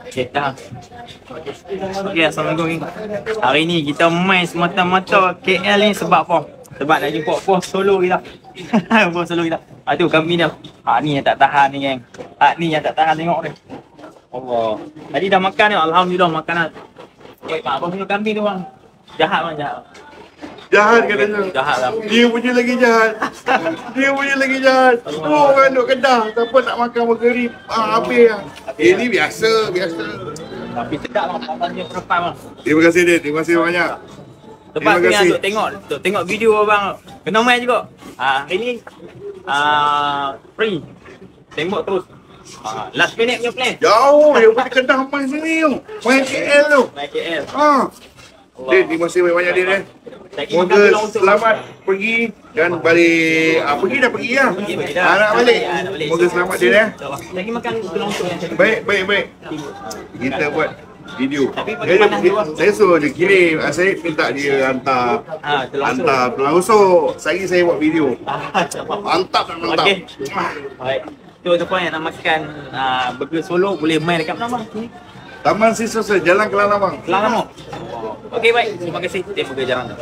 Okay, dah. Okay, Assalamualaikum. Hari ni kita main semata-mata KL ni sebab apa? Sebab nak jumpa bos solo kita. Bos solo kita. Tu kami dah. Ni yang tak tahan ni, geng. Ni yang tak tahan tengok ni. Allah. Tadi dah makan ni, alhamdulillah makanan. Abang punya kambing tu bang. Jahat bang, jahat. Jahat katanya. Jahat lah. Dia punya lagi jahat. Dia punya lagi jahat. Tu orang duk Kedah. Siapa nak makan burger ni? Habis lah. Ini biasa. Tapi sedap bang, abangnya perepan bang. Terima kasih dia. Terima kasih banyak. Sebab Terima ni kasih. untuk tengok video abang. Kena main juga. Hari ni free. Tembok terus. Last minute punya plan. Jauh. Dia pergi Kedah main sini tu. Main KL tu. Main KL. Dia, terima kasih banyak dia. Lagi Moga makan tulang untuk selamat pergi dan balik. Pergi dah lah. Pergi dah. Nak balik. Nak balik. Moga selamat dia. Lagi makan tulang untuk yang cakap. Baik. Kita buat video. Tapi pakai panas dulu. Saya suruh dia kirim. Saya minta dia hantar tulang rusuk. Saya buat video. Mantap. Okey. Baik. Tu siapa yang nak makan burger solo boleh main dekat mana bang? Sini. Taman Siswa Jalan Kelang Lambang. Kelang Lama. Okey baik. Terima kasih. Kita pergi jalan.